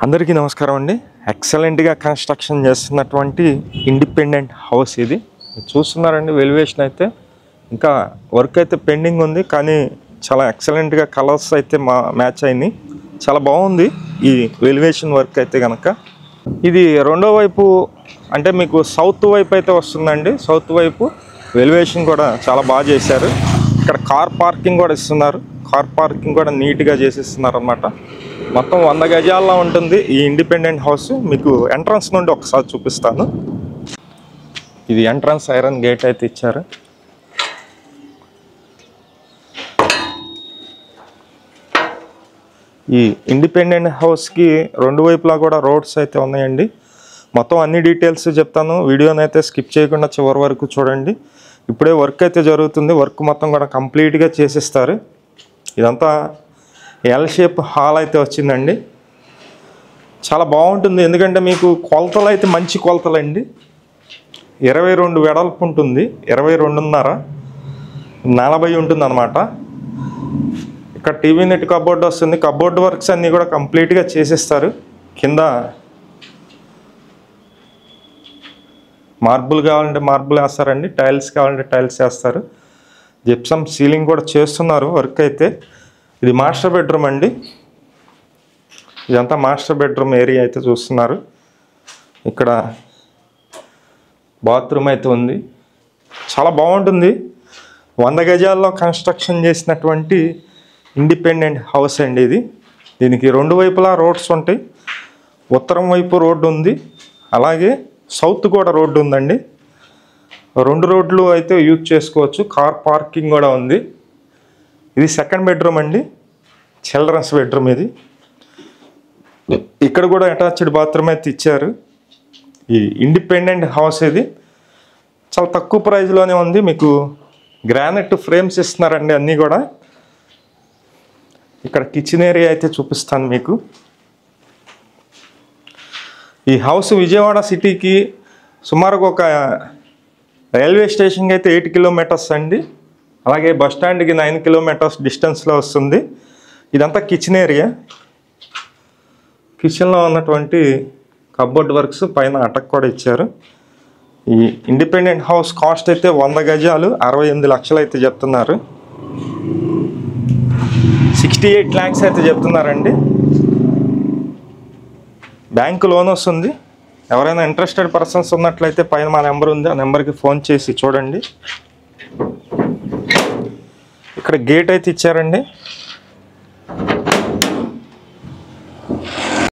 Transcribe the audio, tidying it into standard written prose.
అందరికీ నమస్కారం అండి. ఎక్సలెంట్గా కన్స్ట్రక్షన్ చేస్తున్నటువంటి ఇండిపెండెంట్ హౌస్ ఇది. చూస్తున్నారండి, వెలివేషన్ అయితే ఇంకా వర్క్ అయితే పెండింగ్ ఉంది, కానీ చాలా ఎక్సలెంట్గా కలర్స్ అయితే మ్యాచ్ అయినాయి. చాలా బాగుంది ఈ వెలివేషన్ వర్క్ అయితే కనుక. ఇది రెండో వైపు అంటే మీకు సౌత్ వైపు అయితే వస్తుందండి. సౌత్ వైపు వెలివేషన్ కూడా చాలా బాగా చేశారు. ఇక్కడ కార్ పార్కింగ్ కూడా ఇస్తున్నారు. కార్ పార్కింగ్ కూడా నీట్గా చేసిస్తున్నారు అన్నమాట. మొత్తం 100 గజాల్లో ఉంటుంది ఈ ఇండిపెండెంట్ హౌస్. మీకు ఎంట్రన్స్ నుండి ఒకసారి చూపిస్తాను. ఇది ఎంట్రన్స్, ఐరన్ గేట్ అయితే ఇచ్చారు. ఈ ఇండిపెండెంట్ హౌస్కి రెండు వైపులా కూడా రోడ్స్ అయితే ఉన్నాయండి. మొత్తం అన్ని డీటెయిల్స్ చెప్తాను. వీడియోని అయితే స్కిప్ చేయకుండా చివరి వరకు చూడండి. ఇప్పుడే వర్క్ అయితే జరుగుతుంది. వర్క్ మొత్తం కూడా కంప్లీట్గా చేసిస్తారు. ఇదంతా ఎల్ షేప్ హాల్ అయితే వచ్చిందండి. చాలా బాగుంటుంది, ఎందుకంటే మీకు కొలతలు అయితే మంచి కొలతలు అండి. 22 వెడల్పు ఉంటుంది, 22.5 40 ఉంటుంది అన్నమాట. ఇక్కడ టీవీ నెట్ కబోర్డ్ వస్తుంది. కబోర్డ్ వర్క్స్ అన్నీ కూడా కంప్లీట్గా చేసేస్తారు. కింద మార్బుల్ కావాలంటే మార్బుల్ వేస్తారండి, టైల్స్ కావాలంటే టైల్స్ వేస్తారు. జిప్సమ్ సీలింగ్ కూడా చేస్తున్నారు వర్క్ అయితే. ఇది మాస్టర్ బెడ్రూమ్ అండి. ఇదంతా మాస్టర్ బెడ్రూమ్ ఏరియా అయితే చూస్తున్నారు. ఇక్కడ బాత్రూమ్ అయితే ఉంది. చాలా బాగుంటుంది. 100 గజాల్లో కన్స్ట్రక్షన్ చేసినటువంటి ఇండిపెండెంట్ హౌస్ అండి ఇది. దీనికి రెండు వైపులా రోడ్స్ ఉంటాయి. ఉత్తరం వైపు రోడ్డు ఉంది, అలాగే సౌత్ కూడా రోడ్డు ఉందండి. రెండు రోడ్లు అయితే యూజ్ చేసుకోవచ్చు. కార్ పార్కింగ్ కూడా ఉంది. ఇది సెకండ్ బెడ్రూమ్ అండి, చిల్డ్రన్స్ బెడ్రూమ్ ఇది. ఇక్కడ కూడా అటాచ్డ్ బాత్రూమ్ అయితే ఇచ్చారు. ఈ ఇండిపెండెంట్ హౌస్ ఇది చాలా తక్కువ ప్రైస్లోనే ఉంది. మీకు గ్రానైట్ ఫ్రేమ్స్ ఇస్తున్నారండి అన్నీ కూడా. ఇక్కడ కిచెన్ ఏరియా అయితే చూపిస్తాను మీకు. ఈ హౌస్ విజయవాడ సిటీకి సుమారుగా ఒక రైల్వే స్టేషన్కి అయితే 8 కిలోమీటర్స్ అండి. అలాగే బస్ స్టాండ్కి 9 కిలోమీటర్స్ డిస్టెన్స్లో వస్తుంది. ఇదంతా కిచెన్ ఏరియా. కిచెన్లో ఉన్నటువంటి కబోర్డ్ వర్క్స్, పైన అటక్ కూడా ఇచ్చారు. ఈ ఇండిపెండెంట్ హౌస్ కాస్ట్ అయితే 100 గజాలు 68 లక్షలు అయితే చెప్తున్నారు. 68 lakhs అయితే చెప్తున్నారండి. బ్యాంకు లోన్ వస్తుంది. ఎవరైనా ఇంట్రెస్టెడ్ పర్సన్స్ ఉన్నట్లయితే పైన మా నెంబర్ ఉంది, ఆ నెంబర్కి ఫోన్ చేసి చూడండి. ఇక్కడ గేట్ అయితే ఇచ్చారండి.